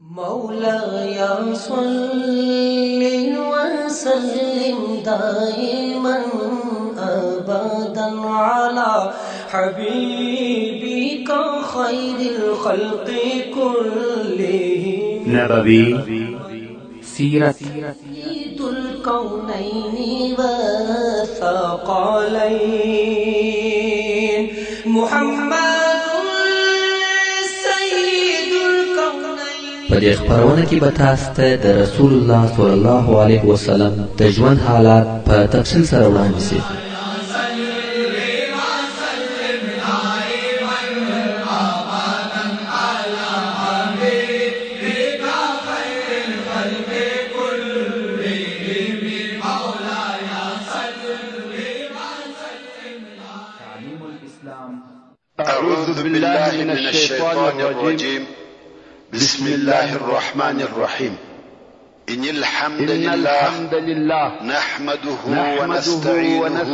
مولاي صل وسلم دائما أبدا على حبيبك خير الخلق كلهم نبوي سيرة سيد الكونين والثقلين محمد په دې خبرونه کې به تاسو ته د رسول الله صلی الله علیه وسلم د ژوند حالات په تفصیل سره وړاندې شي. أعوذ بالله من الشيطان الرجيم. بسم الله الرحمن الرحيم. إن الحمد لله نحمده ونستعينه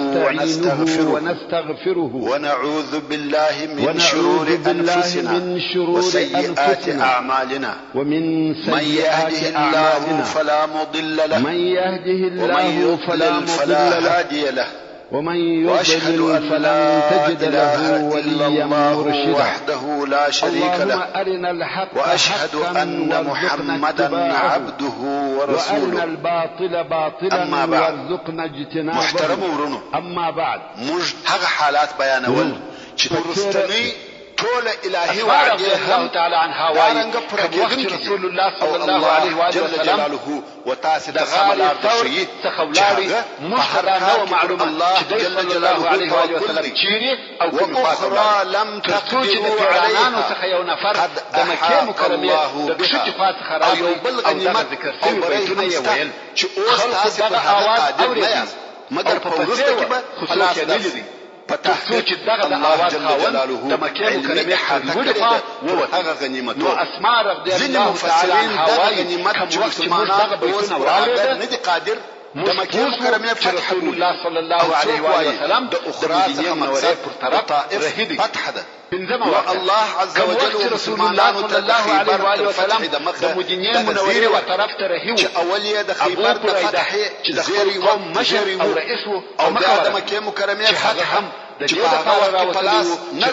ونستغفره ونعوذ بالله من شرور أنفسنا وسيئات أعمالنا. من يهده الله فلا مضل له ومن يضلل فلا هادي له وأشهد أن لا إله إلا الله وحده لا شريك له وأشهد أن محمدا عبده ورسوله. أما بعد محترم ورنو هغه حالات بیانول چې ورستنی ټول الهي وعده هم تعالی عنها وایي کوم رسول الله صلی الله علیه و آله وسلم وتاسد خبر شيء تخولاري مخرانه معلومه الله جل جلاله عليه واله وسلم چيري او کوم اخرى لم تقدروا عليها تخيون فرد دمکه مکرمه د بشج فات خراب او بل غنیمت ذکر سوی بیتونه ویل چې اوس تاسو په هغه قادر نه مگر په ورسته کې به خلاص نه فتحت الله جل جلاله د مکه مکرمه حاضر هغه غنیمت نو اسماء رضی الله تعالی عنها غنیمت چې مسلمانان اوس برابر نه دي قادر د مکه مکرمه فتح الله صلی الله علیه و آله وسلم د اخرى څخه مقصد پر طرف فتح ده الله عز وجل رسول الله صلی الله علیه و آله وسلم د مدینه منوره و طرف ته رهیو چې اولیه د خیبر د فتح زیر قوم مشر او رئیس او د مکه مکرمه فتح د دې لپاره راوستلو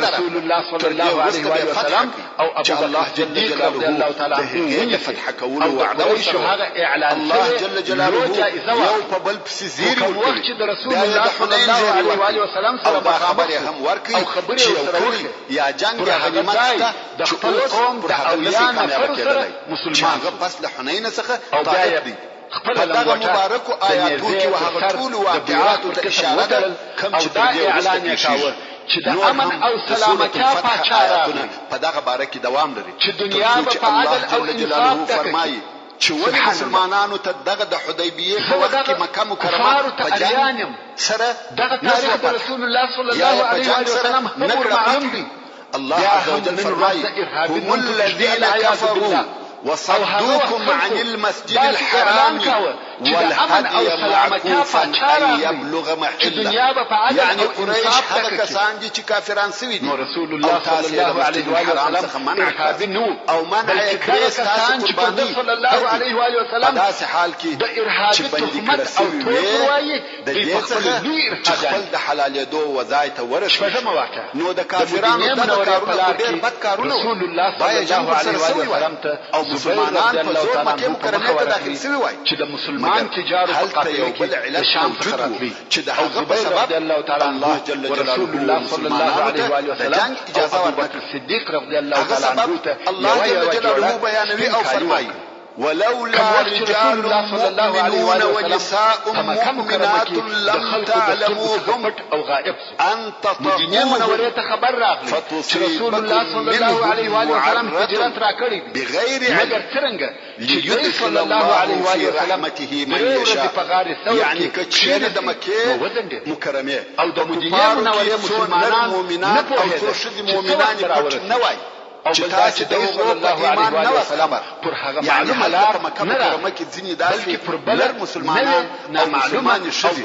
رسول الله صلی الله علیه و آله وسلم او ابو الله جل جلاله الله تعالی عنه فتح کول وعده وشو هغه اعلان الله جل جلاله یو په بل پس زیر وخت چې د رسول الله صلی الله علیه و آله وسلم سره خبره هم ورکړي او خبره سره وکړي یا جنگ یا غنیمت د خپل قوم د اولیاء نفر سره مسلمان پس له حنین څخه طائف دي خپل دغه مبارک آیاتو کې وهغه ټول واقعات ته اشاره ده او دا اعلان یې کاوه چې د امن او سلامتیا پاچا په دغه باره کې دوام لري چې دنیا په عدل او انصاف فرمایي چې ولې مسلمانانو ته دغه د حدیبیه په وخت کې مکه مکرمه په جنگ سره دغه تاریخ د رسول الله صلی الله علیه وسلم هم معلوم دي الله عز وجل فرمایي هم الذين كفروا وصدوكم عن المسجد الحرام والهدي معكوفا أن يبلغ محله. يعني قريش هغه کسان دي چې کافران سوي دي رسول الله صلی الله علیه و آله وسلم منع او منع کړي تاسو قرباني صلی الله علیه و آله وسلم داسې حال کې د ارهاب تهمت او تور وایي د خپل لوی ارهاب د حلالېدو وځای ته ورسېږي نو د کافرانو د کارونو ډېر بد کارونه رسول الله صلی الله علیه و آله وسلم ته او مسلمانان په زور مکه مکرمه ته داخل شوي وای چې د مسلمان تجارت په قافله کې د شام څخه راتلي چې د هغه په سبب الله جل جلاله صلی الله علیه و آله وسلم اجازه ورکړه صدیق رضی الله تعالی عنه ته الله جل جلاله بیانوي او فرمایي ولولا رجال مؤمنون ونساء مؤمنات لم تعلموهم أن تطهروهم رسول الله صلى الله عليه وسلم بغير علم ليدخل الله في رحمته من يشاء. يعني كثير د مکه مکرمه او د مدینه منوره مسلمانان مؤمنان او څو شذ مؤمنان پټ نه وای چې تاسو د هغو په ایمان نه وس خبر پر هغه یعنی معلومه هلته لار په مکه نه مکرمه کې ځینې بلکې پر داسې بله لر مسلمانان او مسلمانې ښځې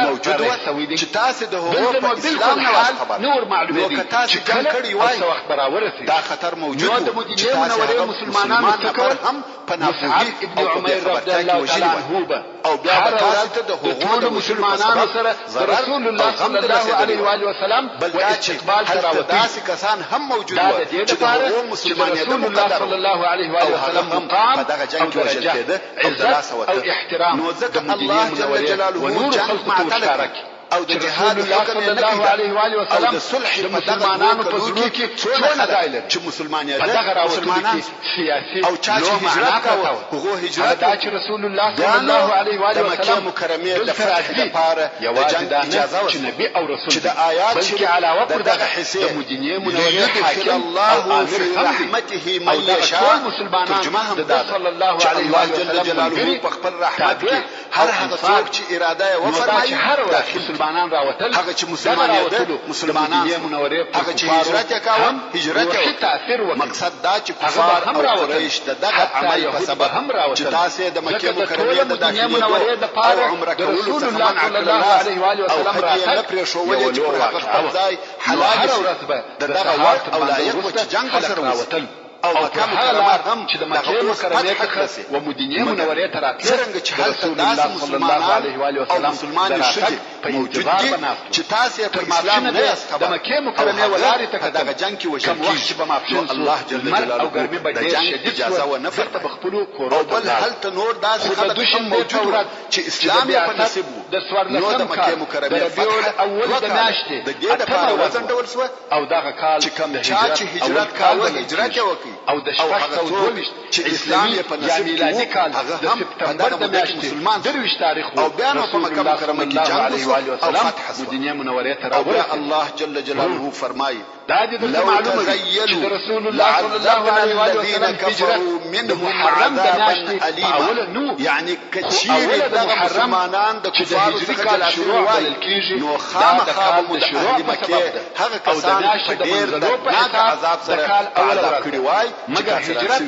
موجود وو چې تاسو د هغو په اسلام نه وس خبر نور معلومه نو که تاسو جنګ کړی وای وخت به راورسېږي دا خطر موجود نو د و مدینې چې تاسو منورې هغه مسلمانانو مسلمان څه نفر کول؟ هم په مصعب ناپوهي ابن او په عمیر رضی بېخبرتیا کې الله وژلي تعالی وای عنه به او بیا به تاسو ته د د هغو ټولو د وژلو په مسلمانانو سبب سره د ضرر رسول او الله غم صلی الله علیه و آله وسلم بل و دا چې استقبال ته هلته راوتي داسې کسان هم موجود دا وو د دې چې د لپاره هغو چې د مسلمانېدل رسول الله مقدر صلی وو الله علیه و آله او هغه وسلم هم مقام په دغه او جنګ کې وژل درجه کېده او د عزت لاسه او وته احترام نو ځکه د مدینې الله جل منورې جلاله ونور جنګ خلقو ته معطله وښکاره کړ کړي او د چې جهاد رسول الله حکم صلی یې نه الله علیه و آله کېده او وسلم د صلح د په دغه مسلمانانو دوه په کلو زړونو کې کې څونه څونه خلک ځای لري چې په مسلمانېدل دغه راوتلو مسلمانان کې سیاسي او چا چې لو هجرت معنا کاوه پرته وه. هغو هغه هجرت دا چې رسول الله صلی الله علیه و د آله مکې وسلم مکرمې د دلته فتح راځي لپاره د یوازې جنګ دا نه اجازه چې وشوه نبي او رسول چې د دی آیات بلکې شریف علاوه د پر دغه دغه حصې د مدینې منورې ليدخل حاکم او الله امر في هم دی رحمته او من دغه یشاء ټول مسلمانان ترجمه هم د دا ده صلی الله چې علیه و الله آله جل وسلم جلاله ملګري په خپل رحمت تابع کې هر او هغه انصار څوک چې اراده یې نو دا وفرمایي چې هر ورځ داخل مسلمانان راوتل هغه چې دغه مسلمانېده راوتلو مسلمانان د مدینې منورې پر هغه چې کفارو هجرت یې کاوه هم هجرت یې روحي وکړ. تاثیر وکړ. مقصد دا چې هغه کفار به هم او راوتل. قریش د دغه حتی عمل په یهود سبب به هم راوتل. چې تاسې د مکې ځکه د مکرمې ټولو د مدینې منورې داخلېدو دپاره او عمره د کولو رسول څخه الله منع صلی کړل الله علیه و آله او وسلم حج یې نه راتګ پرېښولې چې پر هغه خپل ځای نو حلال هره شي ورځ به د دغه سهار وړ تر او لمانځه لایق و وروسته چې جنګ خلک ورسره وشي راوتل او او مکه پر هغه مکرمه لار هم چې د دغه مکې اوس مکرمې فتح څخه کړسي. و مدینې مګر منورې ته راتلل څرنګه چې د هلته رسول داسې الله صلی الله مسلمانان علیه و آله او وسلم مسلمانې د راتګ ښځې په موجود انتظار دي به ناست وو. چې تاسې په تر اسلام ماپښینه نه به یاست د خبر مکې او مکرمې هغه ولارې ته په کتل. دغه جنګ کې وژل کوم وخت چې کېږي. به ماپښین نو الله جل لمر جلاله او ګرمي به د ډېر جنګ شدید اجازه شول. ونه بېرته به خپلو کورو او ته بل ولاړل. هلته نور داسې خو د خلک هم دوشنبې موجود په وو ورځ چې چې اسلام د یې په بعثت نصیب وو. د څوارلسم نو د کال مکې د مکرمې ربیع فتح الاول دوه د کاله میاشتې د دې دپاره اتمه ورځ وځنډول شوه او دغه کال چې کوم د چا چې هجرت کاوه هجرت یې وکړي او د شپږ هغه سوه څوک دوه چې ویشت اسلام یې په یا نصیب کې میلادي وو کال هغه د هم په سپتمبر دغه د مدت کې میاشتې مسلمان شو. درویشت تاریخ او بیا نو په رسول مکه الله مکرمه صلی کې الله جنګ علیه و آله وشو او وسلم فتح شوه. مدینې منورې ته او بیا راورسېد. الله جل جلاله فرمایي دا دې درته لو معلومه وي چې د رسول الله صلی الله علیه و آله الذين وسلم هجرت كفروا د منهم محرم د عذابا میاشتې په أليما اوله نو يعني خو كثير اوله د دغه محرم مسلمانان د چې د کفارو هجري څخه کال جلا شروع شوي بلل کېږي نو دا د خامخا کال به د د شروع اهل په مکې سبب ده هغه او د کسان میاشتې په د ډېر منځلو په دردناک حساب عذاب د سره کال اوله عذاب ورځ کړي وای مګر هجرت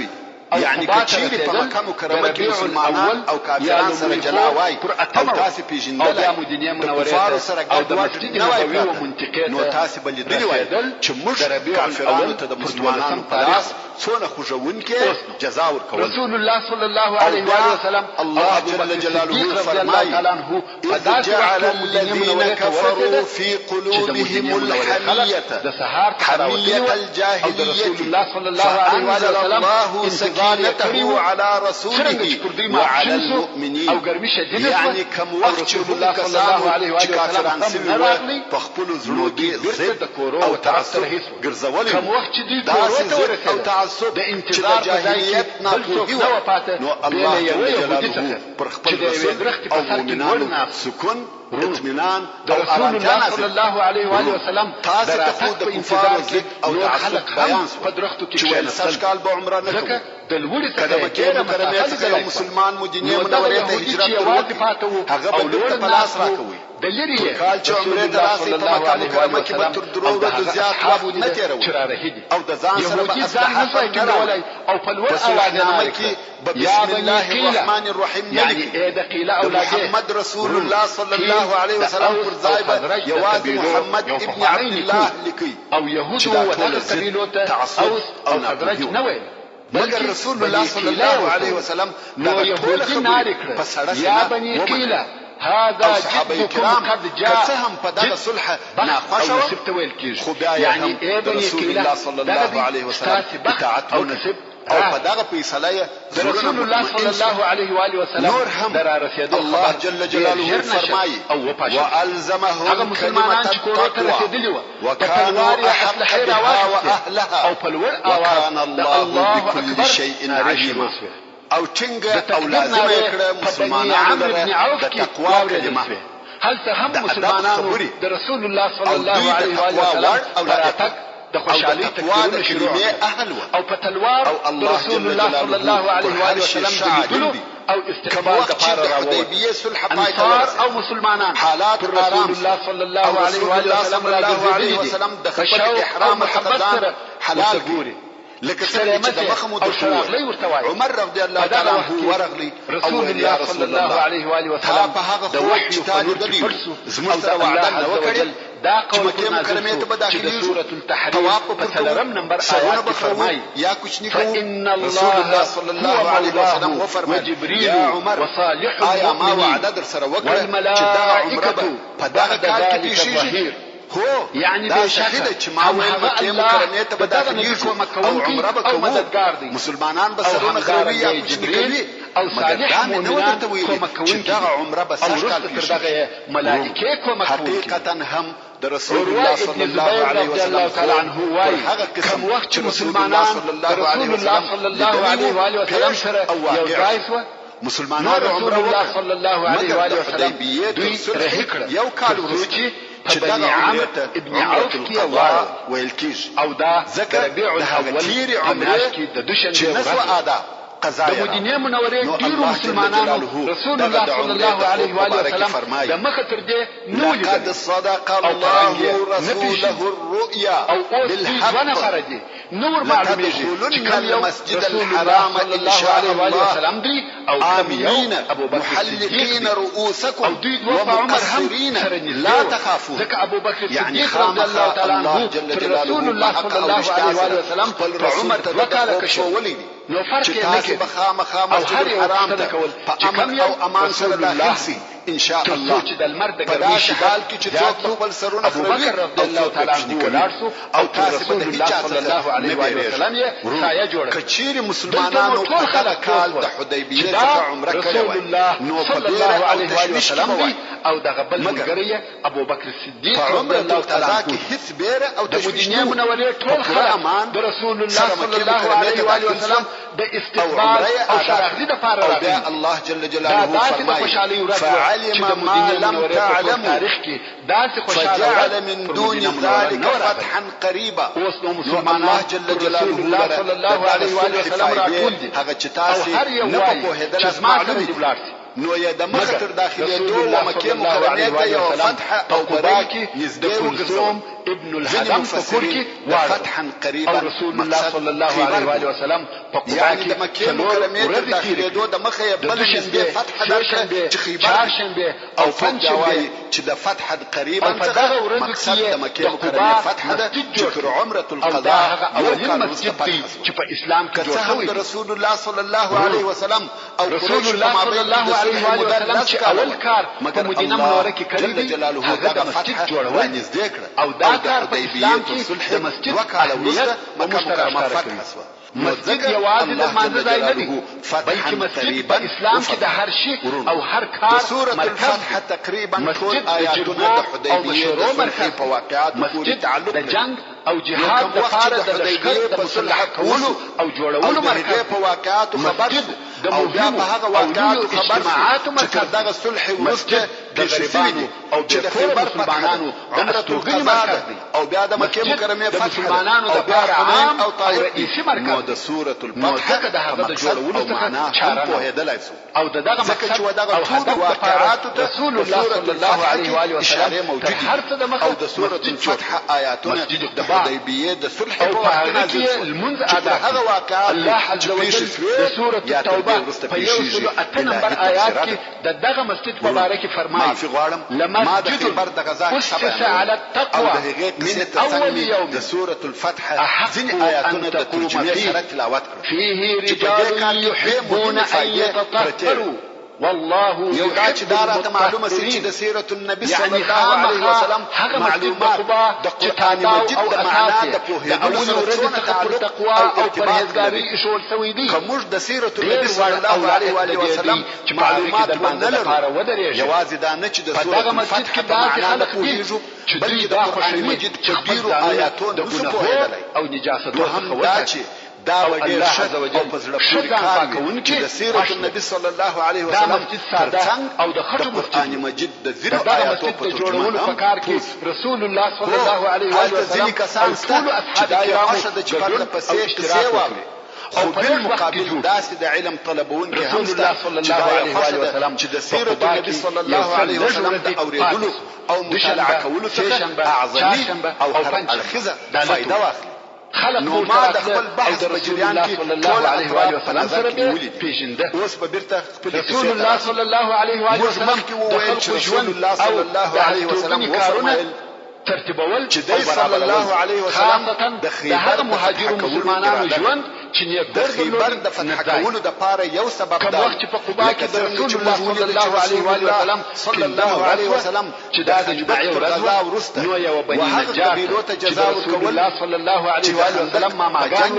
او يعني قباء کچیر په رسېدل مکه مکرمه د کې ربیع مسلمانان الاول او کافران یا سره لومړي جلا وای پر او اتمه تاسې او پیژندلی بیا مدینې د منورې کفارو ته سره او د ګډوډ مسجد نه وای نبوي و پرته. منطقې نو ته تاسې به لیدلي وای رسېدل چې د موږ ربیع کافرانو الاول ته د پر مسلمانانو 12 په تاریخ لاس څونه خوږونکې جزا ورکول. رسول الله صلی الله علیه و آله وسلم الله جل جلاله فرمایي إذ جعل الذين كفروا في قلوبهم الحمية حمية الجاهلية فأنزل الله سكينته على رسوله وعلى المؤمنين. يعني كم وقت هم کسانو چې کافران سوي وو په خپلو زړونو کې ضد او تعصب ګرځولي داسې او تعصب چې د جاهلیت ناپوهي وه. نو الله جل جلاله پر خپل رسول او مؤمنانو سکون اطمینان د رسول الله صلی الله علیه و آله وسلم تاسو ته خو د کفارو ضد او تعصب بیان په درختو کې چې ویل سږ کال به عمره نه کوو د لوړې که د مکې مکرمې څخه یو مسلمان مدینې منورې ته هجرت وکړي هغه به بېرته په لاس راکوي. کال چې عمرې ته راسئ په مکه مکرمه کې به تر درو ورځو زیات وخت نه تېروئ او د ځان سره به اسلحه هم نه راوړئ. په سلحنامه کې به بسم الله الرحمن الرحیم نه لیکي. د محمد رسول الله صلی الله علیه وسلم پر ځای به یوازې محمد ابن عبدالله لیکي چې دا ټوله ضد تعصب او ناپوهي وه. مگر رسول الله صلی الله علیه وسلم نو ټول خبرې په سړه یا بني قیله او صحابه کرام که څه هم په دغه صلح ناخوښه وه خو بیا یې هم د رسول الله صلی الله علیه وسلم اطاعت وکړ او په دغه فیصله یې د رسول الله صلی الله علیه و آله وسلم نور هم الله جل جلاله فرمایي والزمهم كلمة التقوى وكان احق بها واهلها وكان الله بكل شيء عليما. او ټینګه او لازمه یې کړه مسلمانانو لپاره د تقوا کلمه. هلته هم مسلمانانو د رسول الله صلی الله علیه و آله وسلم راتګ د خوشحالۍ تکبیرونه شروع او په تلوار د رسول الله صلی الله علیه و آله وسلم د لیدلو او استقبال دپاره راووت. انصار او مسلمانان حالات رسول الله صلی الله علیه و آله وسلم راګرځېدلي دي په شوق او محبت سره حلال ګوري لکه څنګه چې د مخه مو درته عمر رضی الله تعالی عنه ورغلی رسول الله صلی الله علیه و آله وسلم په هغه خو چې تعالی دلی زموږ سره وعده نه وکړي دا قول په نازل شو چې سورة التحریم په 3 نمبر آیات کې فرمایي یا کوچنی کو فإن رسول الله صلی الله علیه وسلم وفرمایي وجبريل یا عمر وصالح آیا ما وعده در سره وکړه چې دا عمره په دغه کال کې پیښیږي هو يعني دا شهیده چې ما ویل مکه مکرمه ته به داخليږي او عمره به کوو مسلمانان به سرونه خروي یا کوچنی کوي او صالح مؤمنان چې دغه عمره به سخت دغه ملائکه کوم حقیقتا هم د رسول الله صلی الله علیه وسلم کوم وخت چې مسلمانان رسول الله صلی الله علیه و آله وسلم سره یو ځای شو مسلمانان رسول الله صلی الله علیه و آله وسلم دوی رهي کړ یو کال وروسته چې بني عمرو ابن عوف کې ویل کیږي او دا ربيع الاول عمره کې د دوشنبه ورځ قضايا د مدینه منورې ډیرو مسلمانانو رسول الله صلی الله علیه و آله وسلم د مخه تر دې نو لقد صدق الله رسوله الرؤيا بالحق نور معلومیږي چې کوم یو المسجد الحرام ان شاء الله وسلم دی او آمين محلقين رؤوسكم ومقصرين لا تخافون ذكر ابو بكر يعني الصديق رضي الله تعالى عنه رسول الله صلى الله عليه وسلم عمر وكاله كشولي نو فرق کې بخامخه مسجد الحرام ته په امن او امان سره داخل سي ان شاء الله چې د المرد په داسې حال کې چې څوک خپل سرونه ابو بکر رضی الله تعالی عنه ولارسو او رسول الله صلی الله علیه و آله وسلم یې سایه جوړه کچیر مسلمانانو په هغه کال د حدیبیه څخه عمره کړې نو صلی الله علیه و آله وسلم او دغه بل ملګری ابو بکر صدیق رضی الله تعالی عنه هیڅ بیره او د مدینه منورې ټول خلک د رسول الله صلی الله علیه و آله وسلم د استقبال او شرخلی د فار راغلی الله جل جلاله فرمایي فعلم ما لم تعلم تاریخ کې داسې خوشاله فجعل من دون ذلك فتحا قريبا الله جل جلاله صلی الله علیه و آله وسلم راټول دي هغه چې تاسو نه په هدل معلوم دي نو یا د مخه تر داخلي دوه مکه مکرمه ته یو فتح او برای نږدې وګرځوم ابن الحرم فكركي فتحا قريبا او رسول الله صلى الله عليه واله وسلم يعني د مکه مکرمه ته داخلي دوه د مخه بل نږدې فتح درکړه چې خیبر او فتحوي چې د فتح قريبا مقصد د مکه مکرمه فتح ده چې عمره القضاء او مسجد چې په اسلام کې جوړ شوی رسول الله صلى الله عليه وسلم او رسول الله صلى الله عليه واله وسلم چې اول کار په مدینه منوره کې کړی دی هغه مسجد جوړول او دا کار په اسلام کې د مسجد وکالت او مشترک فتح مسجد یوازې د مانځه ځای نه دی بلکې مسجد په اسلام کې د هر شي او هر کار مرکز تقریبا ټول آیاتونه د حدیبیه د صلح په واقعات پورې تعلق د جنگ او جهاد د لپاره د لشکر د مسلح کولو او جوړولو مرکز په واقعات خبر د موجود په هغه واقعات خبر مرکز دغه صلح ورسته د غریبانو او د خیبر مسلمانانو د استوګنې مرکز دی او بیا د مکه مکرمه فتح مسلمانانو د بار عام او رئیسي مرکز د سوره الفتح د هغه د جوړولو څخه چاره په هدلای سو او دغه مقصد چې دغه ټول واقعات رسول الله صلی الله علیه و آله وسلم موجود هر څه د مخه او د سوره الفتح آیاتونه د حدیبیه د صلح په وخت کې المنذ ادا هغه واقعات الله عز وجل د سوره التوبه په یو سلو 8 نمبر آیات کې دغه مسجد مبارک فرمایي ما د خیبر د غزا اسس على التقوى من اول يوم د سوره الفتح ځین آیاتونه د ترجمه سره تلاوت کړ فيه رجال يحبون ان يتطهروا والله يدعي دارة معلومة سيدة سيرة النبي صلى الله عليه وسلم معلومات د قرآن مجید د معنا د پوهېدلو سره تقوا او پرهیزګاري شول سوي دي کومش د سیرة النبي صلى الله عليه واله وسلم معلومات ونلرو یوازې دا نه چې د سورة الفتح په معنا د پوهېږو بلکې د قرآن مجید په ډیرو آیاتونو نشو پوهېدلی او نجاستو هم دا چې دا وجه شد او پزړه پوری کار چې د سیرت النبي صلی الله علیه وسلم ترڅنګ او د خټو قرآن مجید د زیرو آیاتو په جوړولو په کار کې رسول الله صلی الله علیه وسلم او ټول اصحاب کرام چې پرله پسې قصې واوري او په مقابل داسې د علم طلبون کې هم رسول الله صلی الله علیه وسلم چې د سیرت النبي صلی الله علیه وسلم د اوریدلو او مطالعه کولو څخه اعظمي او هر الخزه فائدہ واخلي خلق نو ما د خپل بحث په جریان کې صلی الله علیه و وسلم سره پیژنده. اوس به بیرته خپل رسول الله صلی الله علیه و وسلم د خلق ژوند الله صلی الله علیه وسلم وفرمایل ترتیبول چې د صلی الله علیه وسلم د خیبر مهاجر مسلمانانو ژوند چې د خیبر د فتح کولو د پاره یو سبب دا وخت په قباء کې د رسول الله صلی الله علیه وسلم چې دا د جمعې ورځ نو یو بنی نجار چې رسول الله صلی الله علیه وسلم ما ماګان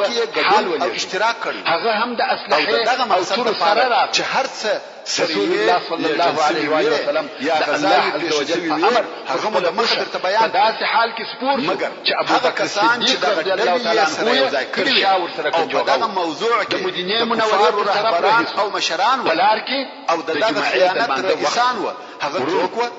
حال او اشتراک کړی هغه هم د اسلحه او تور سره چې هر څه رسول الله صلی الله علیه وسلم یا الله عز وجل امر هغه د مخدر ته بیان په داسې حال کې سپور مگر چې ابو بکر صدیق رضی الله تعالی عنه کړی او په دغه موضوع کې د مدینه منورې پر طرف او مشران ولار کې او دغه خیانت رئیسان و هغه څوک و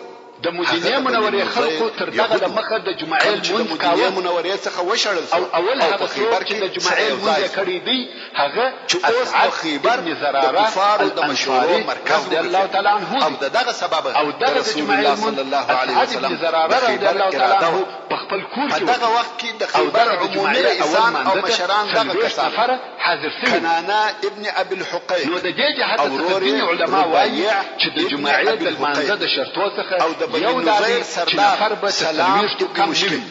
د مدینه منورې خلکو تر دغه د مخه د جمعې المنځ کاوه منورې څخه وشړل او اول هغه څوک چې د جمعې المنځ کړی دی هغه چې اوس خیبر د کفار د مشورو مرکز رضی الله تعالی عنه او دغه سبب او دغه د جمعې المنځ صلی الله علیه وسلم رضی الله تعالی عنه په خپل کور کې دغه وخت کې د خیبر عمومي رئیسان او مشران دغه کسان حاضر شوي کنانه ابن ابي الحقيق نو د دې جهت څخه علماء وایي چې د جمعې د المنځ د شرطو څخه یو دادی چې نفر به سلامشتو کم نوي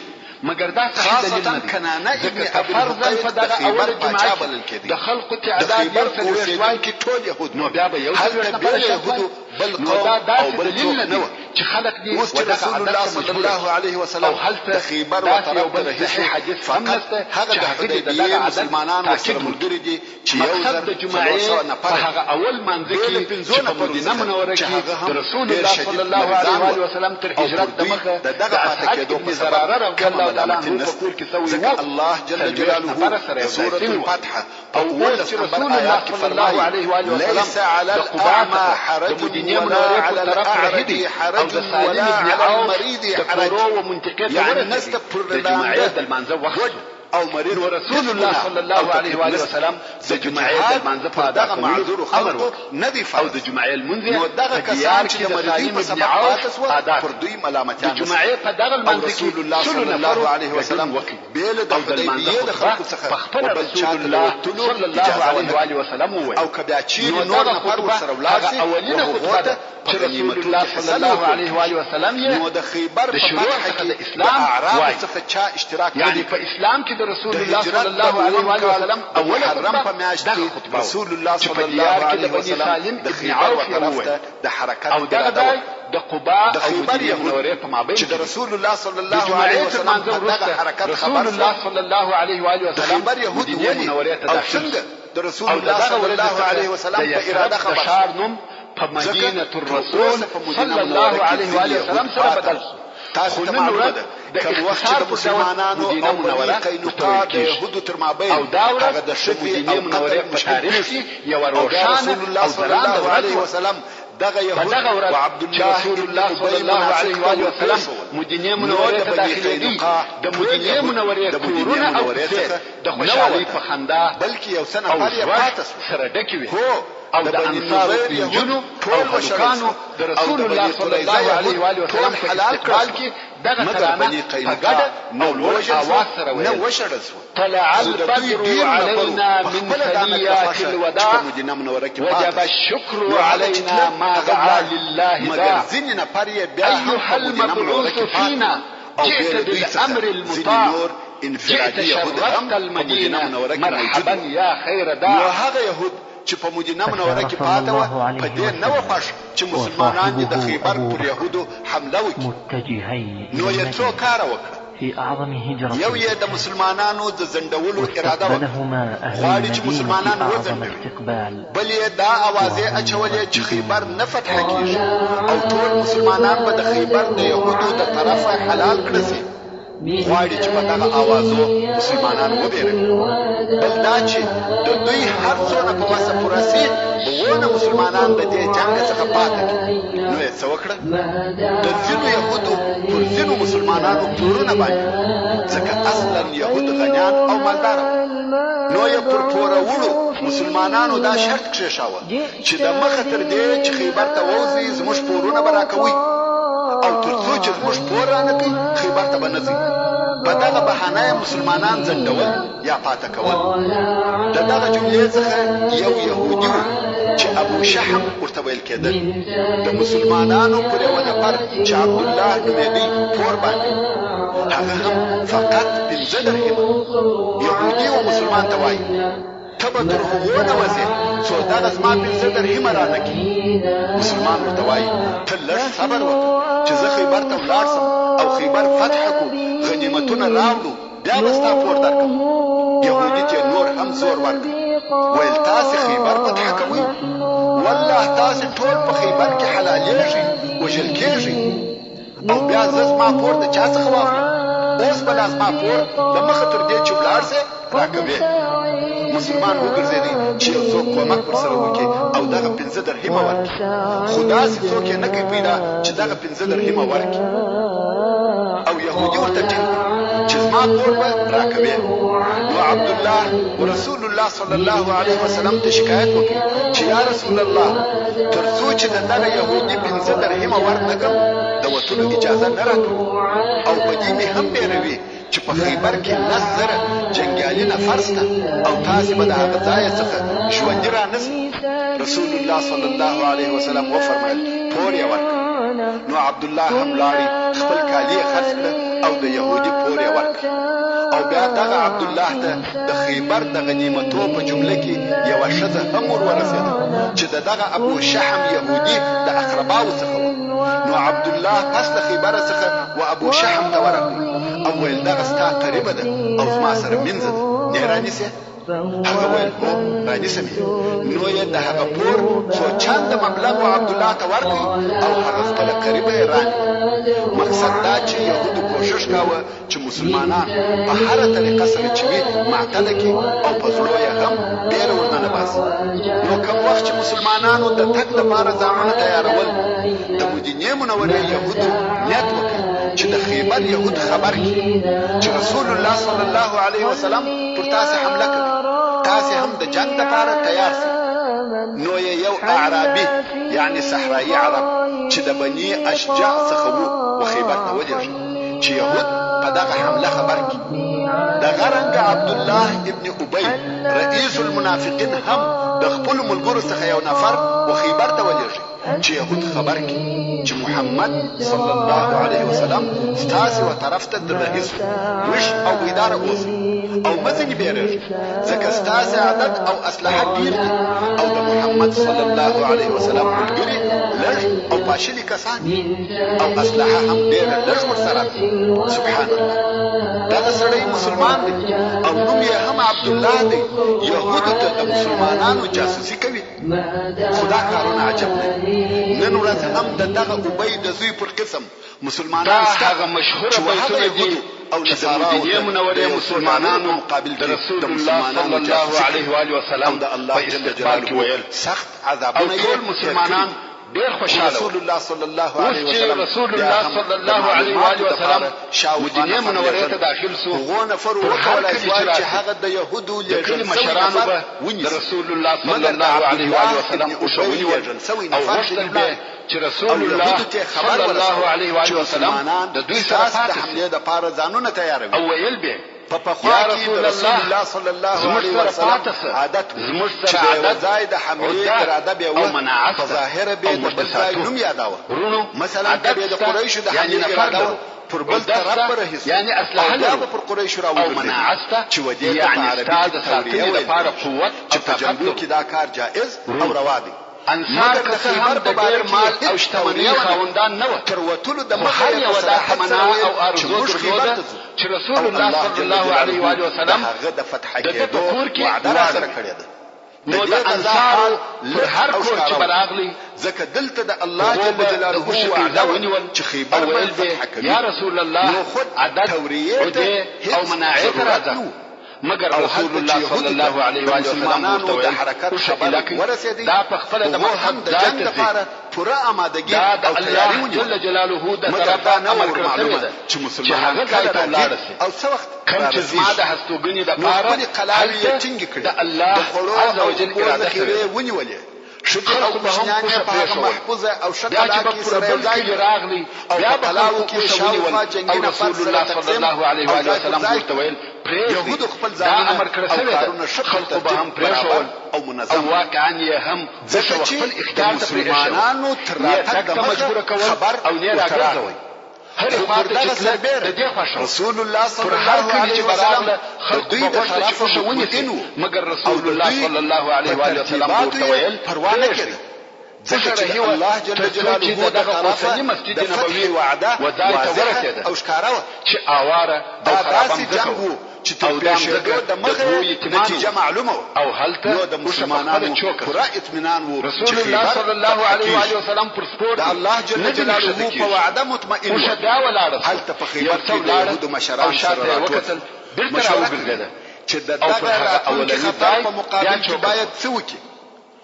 مگر دا صحیح دلیل نه دی ځکه فرضاً په دغه اول جمعه کې د خلقو تعداد یو څلوېښت وای کې ټول یهود نو بیا به یو څلوېښت نفره یهودو بل قوم او بل څوک نه و چې خلق دي رسول الله صلی الله علیه وسلم د خیبر و طرف ته رهي حدیث هم نشته هغه د حدیبیه مسلمانانو سره ملګري دي چې یو ځل د جمعې په هغه اول منځ کې چې په مدینه منوره کې د رسول الله صلی الله علیه وسلم تر هجرت دمخه د اسعد بن زراره رضی الله تعالی عنه په کور کې سوی و الله جل جلاله سوره الفتح او رسول الله صلی الله علیه وسلم ليس على الأعمى حرج ولا على الأعرج حرج ولا على المريض حرج يعني نست پر جمعیت المنزه وخت او مريض ورسول الله صلى الله عليه واله وسلم د جمعې د منځ په دغه معذور خلکو ندی او د جمعې المنځ نو دغه کسان چې د مریضۍ په سبب پاتې سو پر دوی ملامتیان د جمعې په دغه منځ کې رسول الله صلی الله علیه وسلم بیل د حدیبیه د خلکو څخه په رسول الله صلی الله علیه واله وسلم او کبه چی نور نفر ورسره ولاړ شي اولینه خطبه چې رسول الله صلی الله علیه واله وسلم یې نو د خیبر په فتح د اسلام اعراب څخه چا اشتراک یعنی په اسلام کې د رسول الله صلی الله علیه وسلم اول حرم په میاشت کې رسول الله صلی الله علیه وسلم د خیبر طرف ته د حرکت او دغه د قباء او خیبر یهود په مابین چې د رسول الله صلی الله علیه وسلم دغه حرکت خبر رسول الله صلی الله علیه وسلم خیبر یهود ولي او څنګه د رسول الله صلی الله علیه وسلم په اراده خبر نوم په مدینه الرسول صلی الله علیه وسلم سره بدل تاسو ته معلومه ده کوم وخت چې د مسلمانانو او بني قینقاع د یهودو تر مابین او هغه د مدینه منورې په تاریخ کې یو روښانه رسول الله صلی الله علیه وسلم دغه یهود او عبد الله رسول الله صلی الله علیه وسلم مدینه منورې ته داخلي د مدینه منورې کورونه او د خوشحالي په خندا بلکې یو سنه فاریا پاتس سره ډکې وي او د انصار یهودو ټول وشکانو د رسول الله صلی الله علیه وسلم په استقبال کې دغه ترانه په ګډه نو لوړ اواز سره ویل طلع البدر علينا من ثنيات الوداع وجب الشكر علينا ما دعا لله داع أيها المبعوث فينا جئت بالأمر المطاع جئت شرفت المدينة مرحبا يا خير داع چې په مدینه منوره کې پاته و په دې نه و خوښ چې مسلمانان د خیبر پر یهودو حمله وکړي نو یې څو کار وکړه یو یې د مسلمانانو د زندولو اراده وکړه غواړي چې مسلمانان وځنډوي بل یې دا اوازې اچولې چې خیبر نه فتح کیږي او ټول مسلمانان به د خیبر د یهودو د طرفه حلال کړي شي غواړي چې په دغه اوازو مسلمانان وبېروي بل دا چې د دوی هر څونه په وسه پوره سي ونه مسلمانان د دې جنګ څخه پاتې نو یې څه وکړه د ځینو یهودو پر ځینو مسلمانانو پورونه باندې ځکه اصلا یهود غنیان او مالدار نو یې پر پورولو مسلمانانو دا شرط کېښاوه چې د مخه تر دې چې خیبر ته ووځي زموږ پورونه به راکوي او تر څو چې زموږ پور رانه کوي خیبر ته به نه ځي. په دغه بهانه یې مسلمانان ځنډول یا پاته کول. د دغه جملې څخه یو یهودي و چې ابو شحم ورته ویل کېده. د مسلمانانو پر یو نفر چې عبدالله نومېدی پور باندې هغه هم فقط 15 درهمه. یهودي و مسلمان ته وایي ته به تر هغو نه وځې څو دغه زما 15 درهمه رانه کړي. مسلمان ورته وایي ته لږ صبر وکړه چې زه خیبر ته ولاړ سم او خیبر فتح کړو، غنیمتونه راوړو، بیا به ستا پور درکړم. یهودي ته نور هم زور ورکړ، ویل تاسې خیبر فتح کوئ؟ والله تاسې ټول په خیبر کې حلالېږئ، وژل کېږئ، او بیا زه زما پور د چا څخه واخلم؟ اوس به لا زما پور د مخه تر دې چې ولاړ سې راکوې. مسلمان وګرځېدی چې یو څوک کومک ورسره وکړي او دغه 15 درهمه ورکړي، خو داسې څوک یې نه کوي پیدا چې دغه 15 درهمه ورکړي. او یهودي ورته ټینګ چې زما پور به راکوې. نو عبدالله ورسول الله صلی الله علیه وسلم ته شکایت وکړي چې یا رسول الله تر څو چې د دغه یهودي 15 درهمه ورنکړم د وتلو اجازه نه راکوي، او په دې مې هم بیروي چې په خیبر کې 10,000 جنګیالي نفر شته او تاسې به د هغه ځایه څخه ژوندي رانسئ. رسول الله صلی الله علیه وسلم وفرمایل پور یې ورکړه. نو عبدالله هم لاړی خپل کالي یې خرڅ کړه او د یهودي پور یې ورکړه. او بیا دغه عبدالله ته د خیبر د غنیمتو په جمله کې یوه ښځه هم ور ورسېده چې د دغه ابو شحم یهودي د اقرباو څخه و. نو عبدالله پس له خیبره څخه و ابو شحم ته ورغی او ویل دغه ستا قریبه ده او زما سره مینځه ده، نه یې رانیسې؟ هغه ویل هو رانیسم یې. نو یې د هغه پور څو چنده مبلغ و عبدالله ته ورکړ او هغه خپله قریبه یې رانیو. مقصد دا چې یهودو کوشش کاوه چې مسلمانان په هره طریقه سره چې وي معتله کړي او په زړو یې هم بیره ورننه باسي. نو کوم وخت چې مسلمانانو د تګ لپاره ځانونه تیارول، د مدینې منورې یهودو نیت وکړ چې د خیبر یهود خبر کړي چې رسول الله صلی الله علیه وسلم پر تاسې حمله کوي، تاسې هم د جنگ لپاره تیار شئ. نو یو اعرابي یعنی صحرایي عرب چې د بني اشجع څخه و خیبر ته ولېږه چې یهود په دغه حمله خبر کړي. دغه رنګه عبدالله ابن ابی رئیس المنافقین هم د خپلو ملګرو څخه یو نفر و خیبر ته ولېږه چې یهود خبر کړي چې محمد صلی الله علیه وسلم ستاسې و طرف ته در رهي شو، ویښ او بیداره اوسئ او مه ځینې بیرېږئ، ځکه ستاسې عدد او اسلحه ډېر دي او د محمد صلی الله علیه وسلم ملګري لږ او پاشلي کسان دي او اسلحه هم ډېره لږ ورسره ده. سبحان الله، دغه سړی مسلمان دی او نوم یې هم عبدالله دی. یهودو ته د مسلمانانو جاسوسي کوي. خدا کارونه عجب دی. نن ورځ هم د دغه ابی د زوی پر قسم مسلمانان دا هغه مشهوره بیتونه دي او چې د مدینې منورې مسلمانانو مقابل د رسول الله صلی الله علیه و آله وسلم په استقبال کې ویل سخت عذابونه او ټول مسلمانان ډېر خوشاله رسول الله صلی الله علیه وسلم. رسول الله صلی الله علیه و آله وسلم مدینې منورې ته داخل شو. هغو نفر وکولای شوای چې هغه د یهودو لږ مشرانو به د رسول الله صلی الله علیه و آله وسلم ونیول او غوښتل به چې رسول الله صلی الله علیه و آله وسلم د دوی سره د حملې لپاره ځانونه تیاروي او ویل به په پخوا کې د رسول الله صلی الله علیه وسلم عادت زموږ چې سره عادت ځای د حملې اراده به و په ظاهر به د بل ځای نوم یاداوه. مثلا کله د قریشو د حملې اراده و پر بل طرف برهیس یعنی اسلحه لرو پر قریشو راوړل او مناعسته چې ودې ته یعنی عربي استاد کې ساتنې لپاره قوت چې په جنګو کې دا کار جائز او روا دی. انصار که څه هم د ډېر مال او شتمنۍ خاوندان نه وو، تر وتلو د خو هر یوه دا تمنا او آرزو درلوده چې رسول الله صلی الله علیه و آله وسلم هغه د فتح د ده په کور کې وعده راسره کړې ده. نو د انصارو پر هر کور چې به راغلی ځکه دلته د الله جل جلاله وعده ونیول چې خیبر به فتح کوي. یا رسول الله عدد عدې او مناعت راځه، مگر رسول الله صلی الله علیه و آله وسلم د حرکت خبر ورسېدی دا په خپل د مقصد د جنگ لپاره پوره آمادګي او تیاری جل جلاله د طرفه امر کړی ده چې مسلمانان او څو وخت کوم چې زما د هستوګنې د پاره قلاوی ټینګ کړي د الله عز وجل اراده کوي ونیولې شدي او مشنیانې په هغه محفوظه او شکل کې سره یو ځای راغلی بیا په کلاو کې شاوخوا جنگي نفر سره صلی الله علیه و آله وسلم ورته ویل يهود خپل ځانونه امر کړی شوی خلق به هم پرېښول او منظم او واقعا یې هم ځکه خپل اختیار ته مسلمانانو تر راتګ مجبور کول او نه راګرځوي هر خاطر چې د دې خوښ رسول الله صلی الله علیه وسلم خلق به شرف شوونی مگر رسول الله صلی الله علیه و آله وسلم ورته ویل پروا نه کړي ځکه چې الله جل جلاله دغه اوسنی مسجد نبوي وعده ودای ته ورسېده او ښکارا چې اواره او خرابم ځکه چې تدبیر د مخه نتیجه معلومه او هلته د مسلمانانو پوره اطمینان وو رسول الله صلی الله علیه و آله وسلم پر سپور د الله جل جلاله په وعده مطمئن وو شدا ولاړ هلته په خیبر کې د یهودو مشران سره وکتل بیرته راوګرځیدل چې دغه اولنی خطر په مقابل کې باید څه وکړي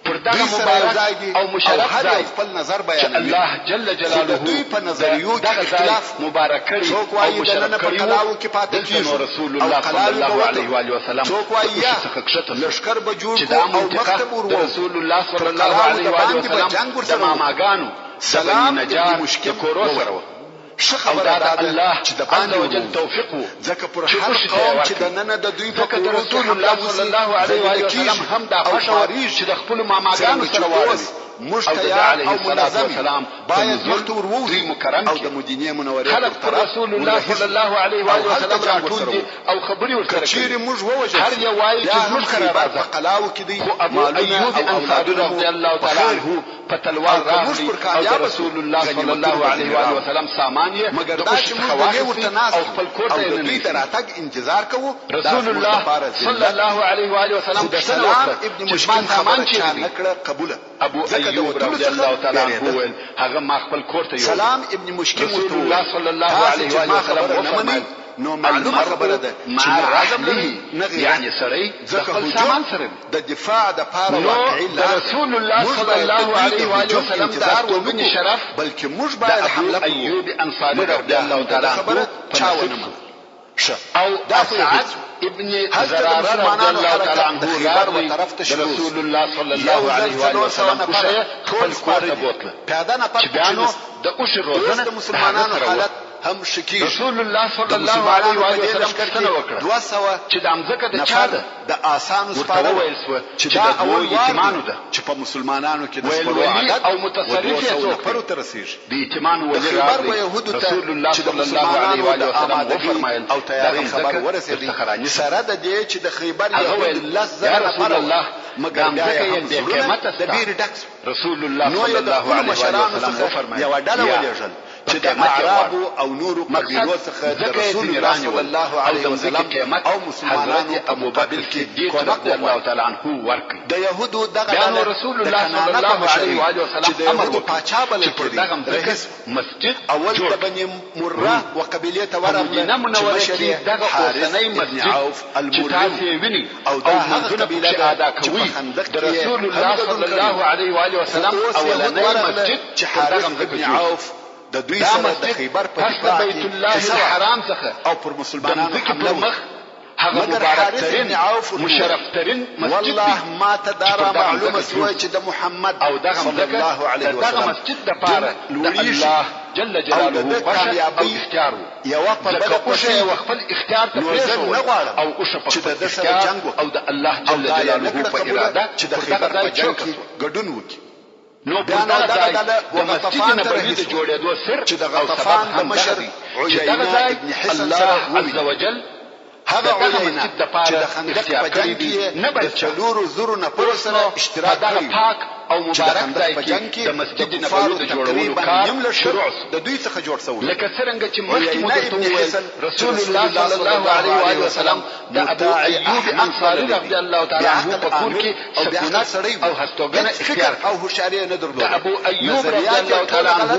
پر دغه مبارک او مشرف ځای خپل نظر بیانوي الله جل جلاله دوی په نظریو کې اختلاف مبارک کړي او مشرف کړي او کې پاتې کیږي رسول الله صلی الله علیه و آله وسلم لشکر به جوړ او مکتب ورو رسول الله صلی الله علیه و آله وسلم د ماماګانو سلام د مشکل کورو سره او دا الله چې د باندې وجل توفیق وو ځکه پر هر قوم چې د نن د دوی په کورو رسول الله صلی الله علیه و آله وسلم هم دا خوشوري چې د خپل ماماګانو سره وایي مشتیار او منظم باید وخت وروزي او د مدینه منوره خلق رسول الله صلی الله علیه و آله وسلم راټول دي او خبري ورسره چیرې موږ ووجه هر یو وایي چې موږ خبر په قلاو کې دی ابو ایوب انصاری رضی الله تعالی عنه په تلوار راغلی او رسول الله صلی الله علیه و آله وسلم سامان یې مگر دا چې موږ ورته ناس او خپل کور ته نه دراتګ انتظار کوو رسول الله صلی الله علیه و آله وسلم د سلام ابن مشکان خبره چا نکړه قبول ابو ایوب رضی الله تعالی عنه ویل هغه ما خپل کور ته یو سلام ابن مشکم رسول الله صلی الله علیه و آله وسلم وفرمایل نو معلومه خبره ده چې اعظم لري یعنی سړی د خپل سامان سره د دفاع د پاره واقعي رسول الله صلی الله علیه و آله وسلم دار ومن شرف بلکې موږ باید حمله کوو ایوب انصاری رضی الله تعالی عنه چاونه او دا سعد ابن زراره رضی الله تعالی عنه راوي رسول الله صلی الله علیه و آله وسلم خپل کور ته بوتله پیاده نه پاتې د اوش روزنه د مسلمانانو حالت هم شکی رسول الله صلی الله علیه و آله وسلم څنګه وکړه 200 چې د امزکه د چا ده د آسان سپاره ویل سو چې دا اول یتیمانو ده چې په مسلمانانو کې د سپارو عادت او متصرف یې څوک پرو ترسیږي د یتیمانو ولې راځي رسول الله صلی الله علیه و آله وسلم وفرمایل او تیاری خبر ورسېږي سره د دې چې د خیبر یهود لزر رسول الله مگر بیا د قیامت د بیر ډکس رسول الله صلی الله علیه و وسلم وفرمایل یو ډله ولېږل چې د اعراب او نور قبیلو څخه د رسول الله صلی الله علیه وسلم او مسلمانانو ابو بکر صدیق رضی الله تعالی عنه ورکړي د يهودو دغه رسول الله صلی الله علیه و آله وسلم امر پاچا بل کړی مسجد اول د بني مره او قبیله ته ورغله منوره کې دغه اوسنۍ مسجد چې تاسو ویني او د هغه قبیله چې ادا کوي د رسول الله صلی الله علیه و آله وسلم اولنۍ مسجد چې حارث بن عوف د دوی سره د خیبر په دفاع بیت الله الحرام څخه او پر مسلمانانو حمله هغه مبارک ترين مشرف ترين مسجد والله ما تدارى معلومه سوى چې د محمد او دغه صلی الله علیه وسلم دغه مسجد د پاره د الله جل جلاله کامیابی اختیار یو په بل کوشه او خپل اختیار ته پریښو او اوشه په خپل اختیار او د الله جل جلاله په اراده چې د خیبر په جنگ کې ګډون وکړي نو بیا د مسجد نبوي د جوړېدو سر چې د غطفان د مشر عيينة ابن حسن الله عز وجل هغه عيينة چې د خندق په جنگ کې د چلورو زرو نه پر سره اشتراک کړی پاک او مبارک ځای کې د مسجد نبوي د جوړولو کار شروع د دوی څخه جوړ شو لکه څنګه چې مخکې مو رسول الله صلی الله علیه و آله وسلم د ابو ایوب انصاری رضی الله تعالی عنه په کور کې سکونت او هستوګنه اختیار او هوښیاري نه درلوده د ابو ایوب رضی الله تعالی عنه